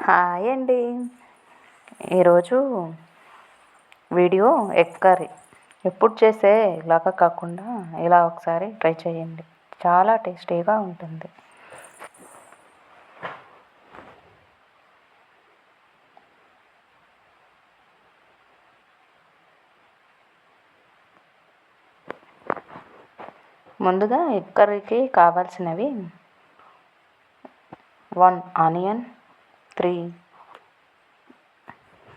Hi అండి. ఈరోజు video egg curry. ఎప్పుడు చేసే లాగా కాకుండా ఇలా ఒకసారి ట్రై చేయండి. చాలా టేస్టీగా ఉంటుంది. ముందుగా ఎగ్ కర్రీకి కావాల్సినవి 1 ఆనియన్, 3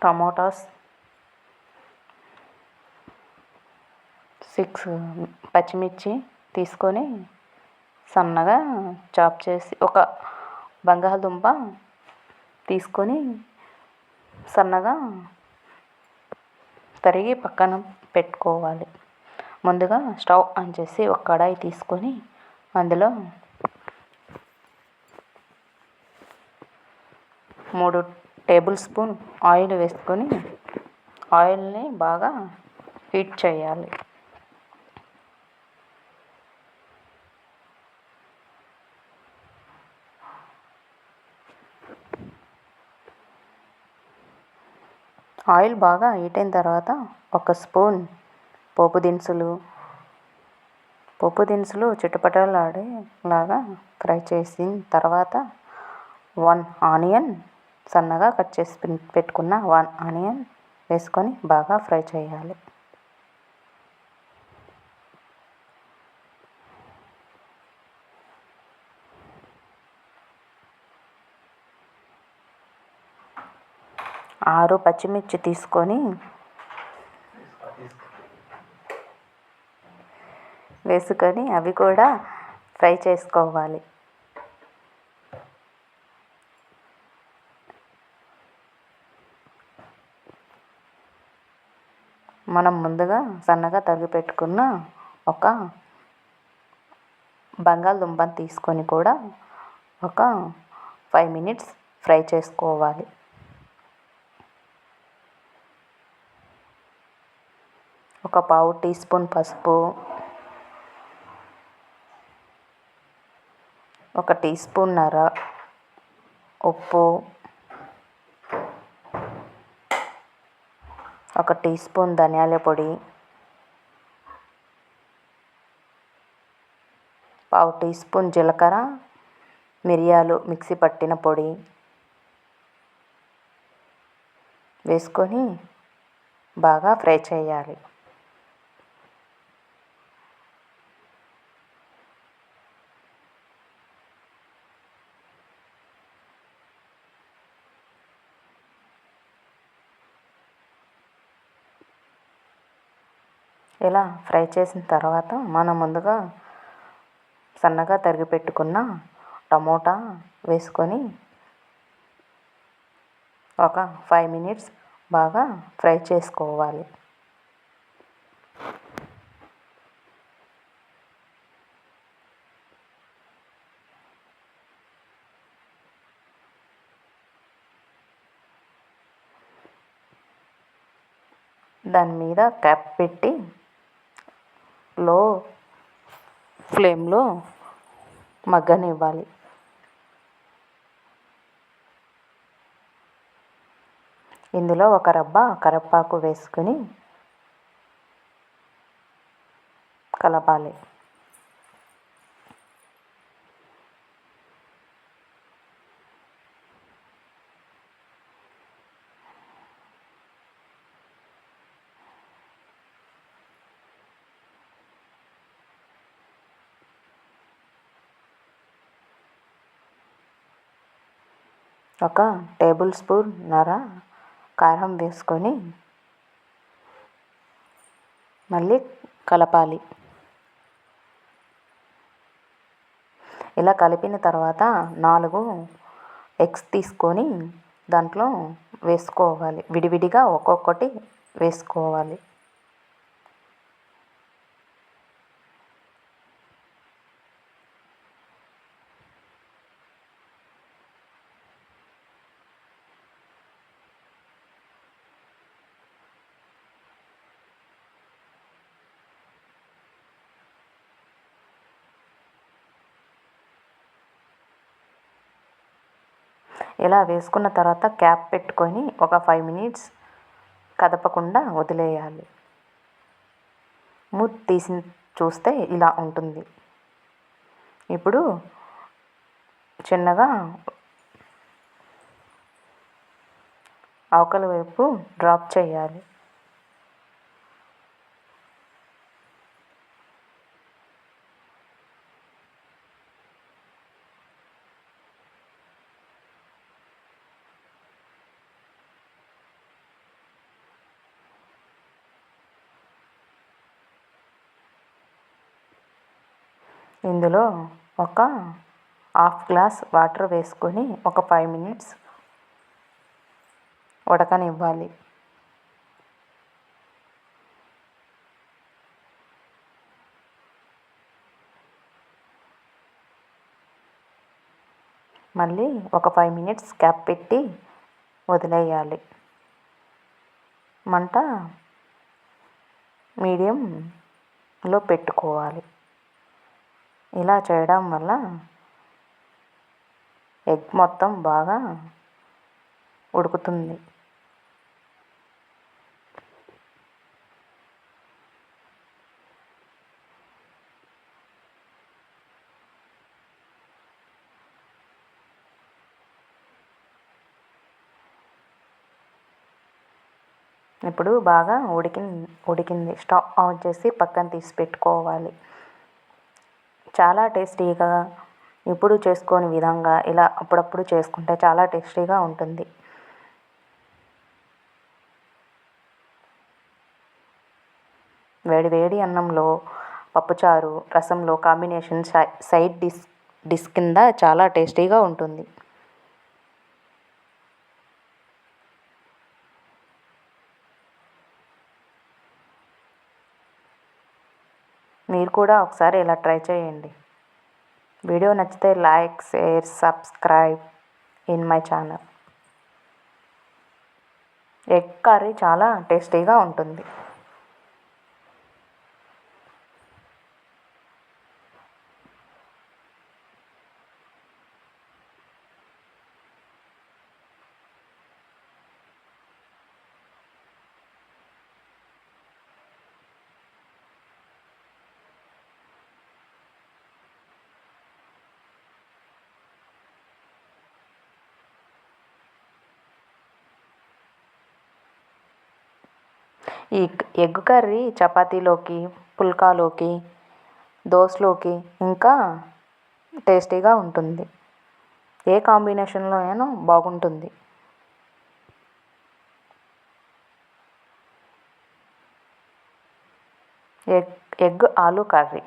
టమోటాస్, 6 పచ్చిమిర్చి తీసుకొని సన్నగా చాప్ చేసి, ఒక బంగాళదుంప తీసుకొని సన్నగా తరిగి పక్కన పెట్టుకోవాలి. ముందుగా స్టవ్ ఆన్ చేసి ఒక కడాయి తీసుకొని అందులో 3 టేబుల్ స్పూన్ ఆయిల్ వేసుకొని ఆయిల్ని బాగా హీట్ చేయాలి. ఆయిల్ బాగా హీట్ అయిన తర్వాత ఒక స్పూన్ పోపు దినుసులు చిటపటలాడేలాగా ఫ్రై చేసిన తర్వాత 1 ఆనియన్, సన్నగా కట్ చేసి పెట్టుకున్న 1 ఆనియన్ వేసుకొని బాగా ఫ్రై చేయాలి. ఆరు పచ్చిమిర్చి తీసుకొని వేసుకొని అవి కూడా ఫ్రై చేసుకోవాలి. మనం ముందుగా సన్నగా తరిగి పెట్టుకున్న ఒక బంగాళదుంపని తీసుకొని కూడా ఒక 5 మినిట్స్ ఫ్రై చేసుకోవాలి. ఒక పావు టీ స్పూన్ పసుపు, ఒక టీ స్పూన్నర ఉప్పు, ఒక టీ స్పూన్ ధనియాల పొడి, పావు టీ స్పూన్ జీలకర్ర, మిరియాలు మిక్సీ పట్టిన పొడి వేసుకొని బాగా ఫ్రై చేయాలి. ఇలా ఫ్రై చేసిన తర్వాత మనం ముందుగా సన్నగా తరిగి పెట్టుకున్న టమోటా వేసుకొని ఒక 5 మినిట్స్ బాగా ఫ్రై చేసుకోవాలి. దాని మీద క్యాప్ పెట్టి లో ఫ్లేమ్లో మగ్గనివ్వాలి. ఇందులో ఒక రబ్బ కరివేపాకు వేసుకొని కలపాలి. ఒక టేబుల్ స్పూన్నర కారం వేసుకొని మళ్ళీ కలపాలి. ఇలా కలిపిన తర్వాత 4 ఎగ్స్ తీసుకొని దాంట్లో వేసుకోవాలి. విడివిడిగా ఒక్కొక్కటి వేసుకోవాలి. ఇలా వేసుకున్న తర్వాత క్యాప్ పెట్టుకొని ఒక 5 మినిట్స్ కదపకుండా వదిలేయాలి. మూత తీసి చూస్తే ఇలా ఉంటుంది. ఇప్పుడు చిన్నగా అవతల వైపు డ్రాప్ చేయాలి. ఇందులో ఒక హాఫ్ గ్లాస్ వాటర్ వేసుకొని ఒక 5 మినిట్స్ ఉడకనివ్వాలి. మళ్ళీ ఒక 5 మినిట్స్ క్యాప్ పెట్టి వదిలేయాలి. మంట మీడియంలో పెట్టుకోవాలి. ఇలా చేయడం వల్ల ఎగ్ మొత్తం బాగా ఉడుకుతుంది. ఇప్పుడు బాగా ఉడికింది. స్టవ్ ఆన్ చేసి పక్కన తీసి పెట్టుకోవాలి. చాలా టేస్టీగా ఎప్పుడు చేసుకోని విధంగా ఇలా అప్పుడప్పుడు చేసుకుంటే చాలా టేస్టీగా ఉంటుంది. వేడి వేడి అన్నంలో పప్పుచారు, రసంలో కాంబినేషన్ సైడ్ డిష్ కింద చాలా టేస్టీగా ఉంటుంది. మీరు కూడా ఒకసారి ఇలా ట్రై చేయండి. వీడియో నచ్చితే like, share, subscribe in my channel. Egg curry చాలా టేస్టీగా ఉంటుంది. ఈ ఎగ్ కర్రీ చపాతీలోకి, పుల్కాలోకి, దోశలోకి ఇంకా టేస్టీగా ఉంటుంది. ఏ కాంబినేషన్లో అయినా బాగుంటుంది. ఎగ్ ఆలు కర్రీ.